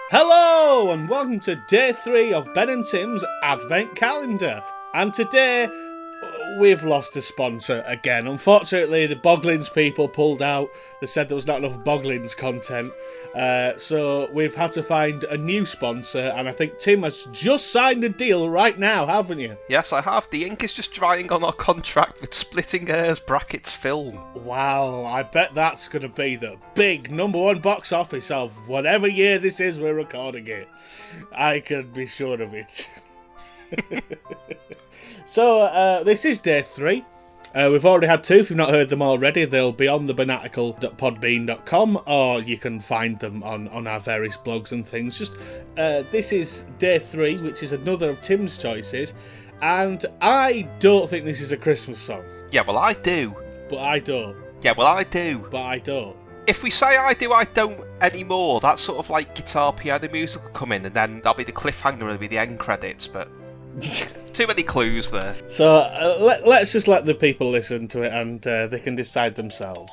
Hello and welcome to day 3 of Ben and Tim's Advent Calendar. And today we've lost a sponsor again. Unfortunately, the Boglins people pulled out. They said there was not enough Boglins content. So we've had to find a new sponsor, and I think Tim has just signed a deal right now, haven't you? Yes, I have. The ink is just drying on our contract with Splitting Hairs Brackets Film. Wow, I bet that's going to be the big #1 box office of whatever year this is we're recording it. I can be sure of it. So, this is day 3. We've already had 2. If you've not heard them already, they'll be on thebanatical.podbean.com, or you can find them on our various blogs and things. This is day 3, which is another of Tim's choices, and I don't think this is a Christmas song. Yeah, well, I do. But I don't. Yeah, well, I do. But I don't. If we say I do, I don't anymore, that's sort of like guitar piano music will come in, and then that'll be the cliffhanger, it'll be the end credits, but... Too many clues there. So let's just let the people listen to it, and they can decide themselves.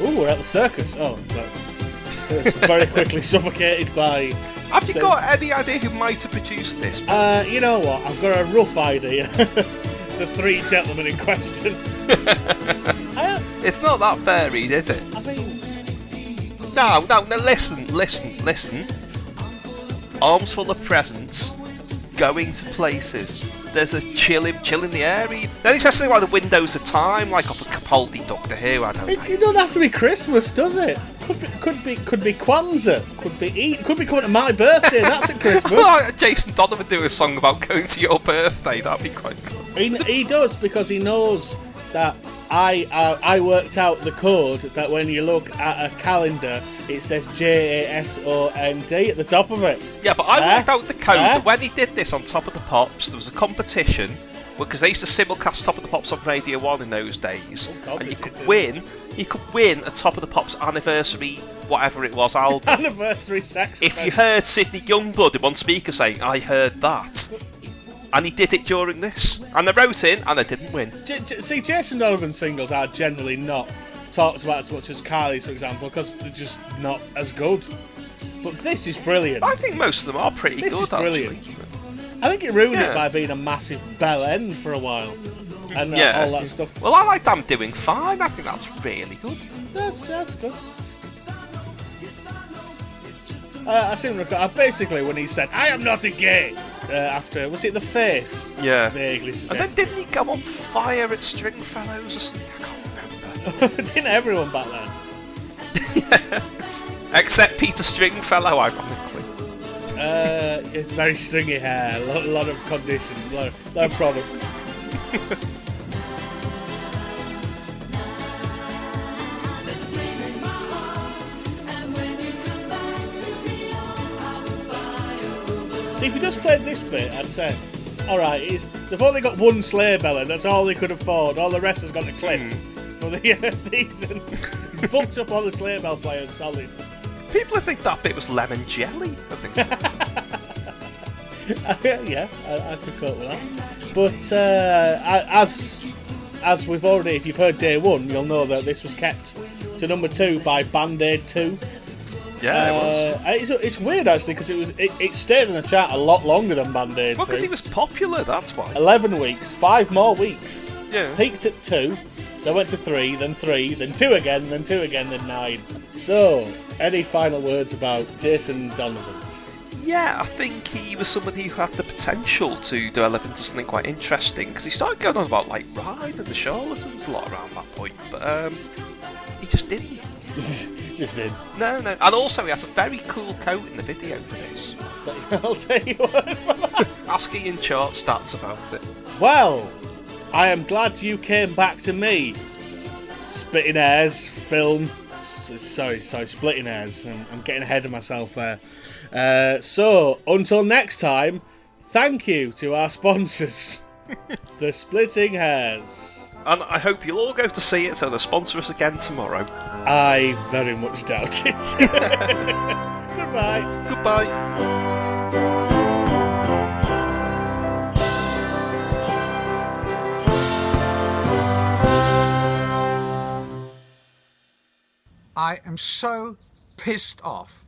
Ooh, we're at the circus. Oh, that's very quickly suffocated by... Have you got any idea who might have produced this? You know what? I've got a rough idea. The 3 gentlemen in question. It's not that varied, is it? I mean... No, listen. Arms full of presents, going to places. There's a chill in the air. Then it's just something like the windows of time, like off a Capaldi Doctor Who. I don't know. It don't have to be Christmas, does it? Could be Kwanzaa. Could be coming to my birthday. That's at Christmas. Jason Donovan do a song about going to your birthday. That'd be quite cool. He does, because he knows that I worked out the code that when you look at a calendar, it says JASOND at the top of it. Yeah, but I worked out the code that when he did this on Top of the Pops, there was a competition, because they used to simulcast Top of the Pops on Radio 1 in those days, and you could win a Top of the Pops anniversary, whatever it was, album. Anniversary sex. If you heard Sidney Youngblood on speaker saying, I heard that, and he did it during this, and they wrote in, and they didn't win. See, Jason Donovan singles are generally not talked about as much as Kylie's, for example, because they're just not as good. But this is brilliant. I think most of them are pretty good, This is brilliant. actually. I think it ruined it by being a massive bell end for a while. And all that stuff. Well, I like I'm Doing Fine. I think that's really good. That's good. I seem to recall, basically, when he said, I am not a gay, after, was it The Face? Yeah. Vaguely And suggested. then didn't he go on fire at Stringfellows or something? I can't remember. Didn't everyone back then? Yeah. Except Peter Stringfellow, ironically. It's very stringy hair, a lot of conditions, a lot of product. See, if you just played this bit, I'd say, alright, they've only got one sleigh bell, and that's all they could afford. All the rest has gone to cliff for the season. Booked up all the sleigh bell players, solid. People think that bit was lemon jelly, I think. Yeah, I could cope with that. But as we've already, if you've heard day 1, you'll know that this was kept to number 2 by Band-Aid 2. Yeah, it was. It's weird actually, because it stayed in the chart a lot longer than Band-Aid 2. Well, because he was popular, that's why. 11 weeks, 5 more weeks. Yeah. Peaked at 2, then went to 3, then 3, then 2 again, then 2 again, then 9. So, any final words about Jason Donovan? Yeah, I think he was somebody who had the potential to develop into something quite interesting, because he started going on about like Ride and the Charlatans a lot around that point, but he just didn't. Just did. No. And also he has a very cool coat in the video for this. I'll take your word for that. Ask Ian Chart stats about it. Well, I am glad you came back to me. Splitting Hairs film. Sorry, Splitting Hairs. I'm getting ahead of myself there. So, until next time, thank you to our sponsors, the Splitting Hairs. And I hope you'll all go to see it so they'll sponsor us again tomorrow. I very much doubt it. Goodbye. Goodbye. I am so pissed off.